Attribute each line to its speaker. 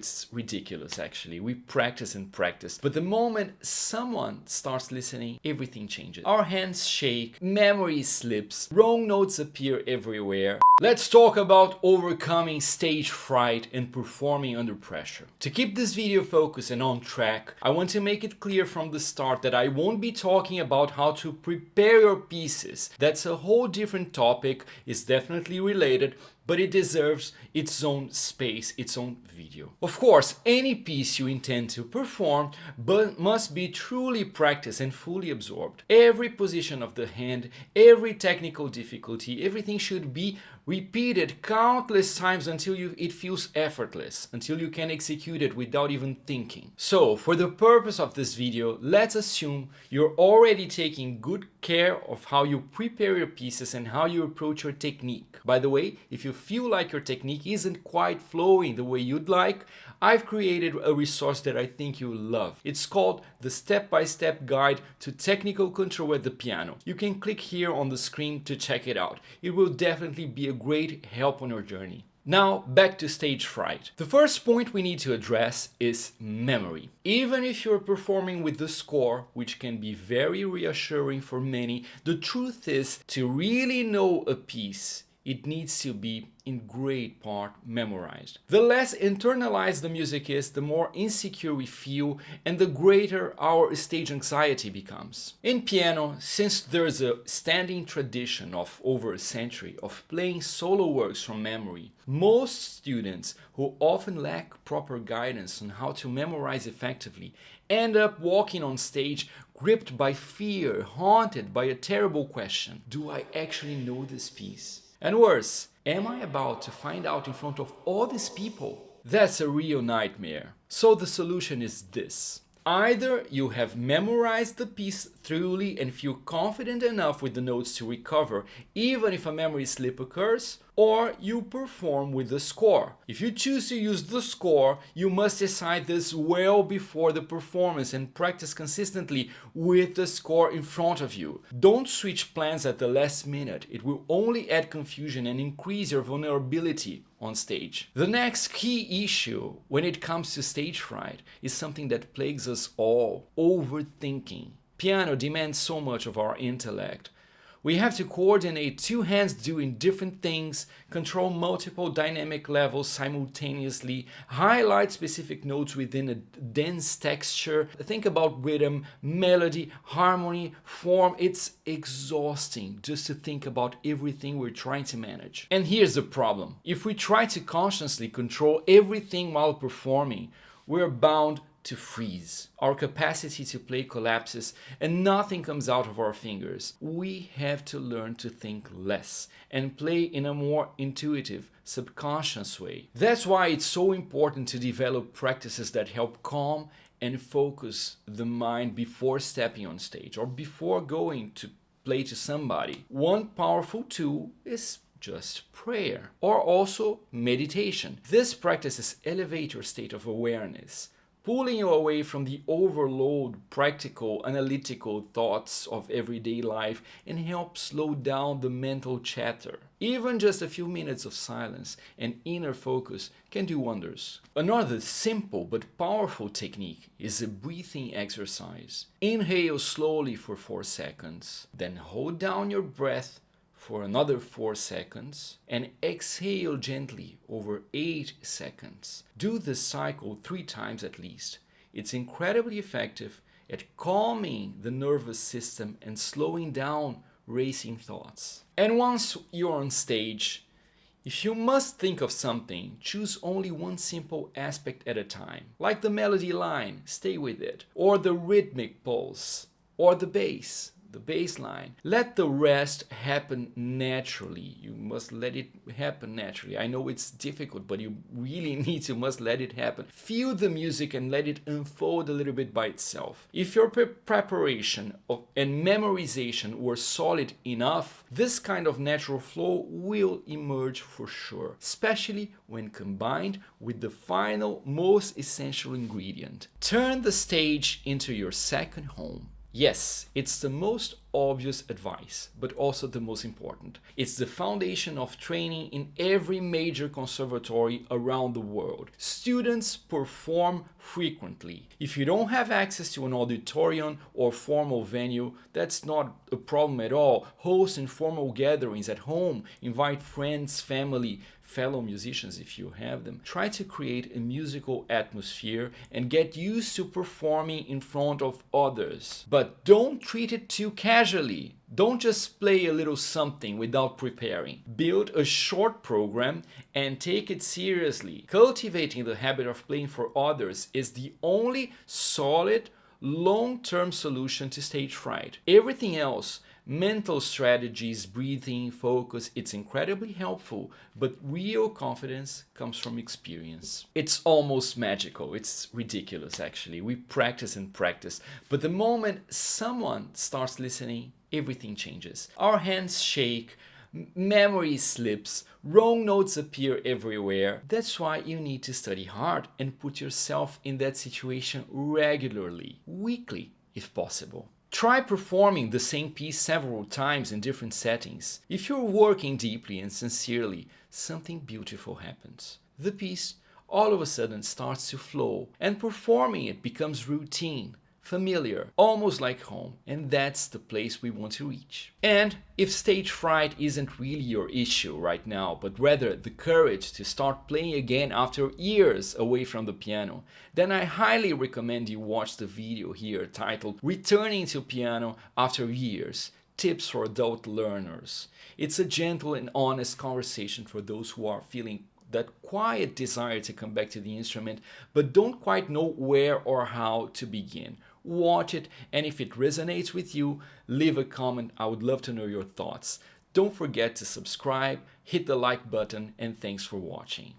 Speaker 1: it's ridiculous actually. We practice and practice, but the moment someone starts listening, everything changes. Our hands shake, memory slips, wrong notes appear everywhere. Let's talk about overcoming stage fright and performing under pressure. To keep this video focused and on track, I want to make it clear from the start that I won't be talking about how to prepare your pieces. That's a whole different topic, it's definitely related, but it deserves its own space, its own video. Of course, any piece you intend to perform but must be truly practiced and fully absorbed. Every position of the hand, every technical difficulty, everything should be repeated countless times until it feels effortless, until you can execute it without even thinking. So, for the purpose of this video, let's assume you're already taking good care of how you prepare your pieces and how you approach your technique. By the way, if you feel like your technique isn't quite flowing the way you'd like, I've created a resource that I think you'll love. It's called the Step-by-Step Guide to Technical Control at the Piano. You can click here on the screen to check it out. It will definitely be a great help on your journey. Now, back to stage fright. The first point we need to address is memory. Even if you're performing with the score, which can be very reassuring for many, the truth is to really know a piece, it needs to be in great part memorized. The less internalized the music is, the more insecure we feel and the greater our stage anxiety becomes. In piano, since there's a standing tradition of over a century of playing solo works from memory, most students who often lack proper guidance on how to memorize effectively end up walking on stage gripped by fear, haunted by a terrible question: do I actually know this piece? And worse, am I about to find out in front of all these people? That's a real nightmare. So the solution is this. Either you have memorized the piece thoroughly and feel confident enough with the notes to recover, even if a memory slip occurs, or you perform with the score. If you choose to use the score, you must decide this well before the performance and practice consistently with the score in front of you. Don't switch plans at the last minute. It will only add confusion and increase your vulnerability on stage. The next key issue when it comes to stage fright is something that plagues us all: overthinking. Piano demands so much of our intellect. We have to coordinate two hands doing different things, control multiple dynamic levels simultaneously, highlight specific notes within a dense texture, think about rhythm, melody, harmony, form. It's exhausting just to think about everything we're trying to manage. And here's the problem. If we try to consciously control everything while performing, we're bound to freeze. Our capacity to play collapses and nothing comes out of our fingers. We have to learn to think less and play in a more intuitive, subconscious way. That's why it's so important to develop practices that help calm and focus the mind before stepping on stage or before going to play to somebody. One powerful tool is just prayer, or also meditation. These practices elevate your state of awareness, pulling you away from the overload, practical, analytical thoughts of everyday life and help slow down the mental chatter. Even just a few minutes of silence and inner focus can do wonders. Another simple but powerful technique is a breathing exercise. Inhale slowly for 4 seconds, then hold down your breath for another 4 seconds and exhale gently over 8 seconds. Do this cycle 3 times at least. It's incredibly effective at calming the nervous system and slowing down racing thoughts. And once you're on stage, if you must think of something, choose only one simple aspect at a time, like the melody line, stay with it, or the rhythmic pulse, or the bass line. Let the rest happen naturally. You must let it happen naturally. I know it's difficult, but you really must let it happen. Feel the music and let it unfold a little bit by itself. If your preparation and memorization were solid enough, this kind of natural flow will emerge for sure, especially when combined with the final, most essential ingredient. Turn the stage into your second home. Yes, it's the most obvious advice, but also the most important. It's the foundation of training in every major conservatory around the world. Students perform frequently. If you don't have access to an auditorium or formal venue, that's not a problem at all. Host informal gatherings at home, invite friends, family, fellow musicians if you have them. Try to create a musical atmosphere and get used to performing in front of others. But don't treat it too casually. Don't just play a little something without preparing. Build a short program and take it seriously. Cultivating the habit of playing for others is the only solid, long-term solution to stage fright. Everything else, mental strategies, breathing, focus, it's incredibly helpful, but real confidence comes from experience. It's almost magical. It's ridiculous, actually. We practice and practice, but the moment someone starts listening, everything changes. Our hands shake, memory slips, wrong notes appear everywhere. That's why you need to study hard and put yourself in that situation regularly, weekly, if possible. Try performing the same piece several times in different settings. If you're working deeply and sincerely, something beautiful happens. The piece all of a sudden starts to flow, and performing it becomes routine, familiar, almost like home, and that's the place we want to reach. And if stage fright isn't really your issue right now, but rather the courage to start playing again after years away from the piano, then I highly recommend you watch the video here titled Returning to Piano After Years, Tips for Adult Learners. It's a gentle and honest conversation for those who are feeling that quiet desire to come back to the instrument, but don't quite know where or how to begin. Watch it, and if it resonates with you, leave a comment. I would love to know your thoughts. Don't forget to subscribe, hit the like button, and thanks for watching.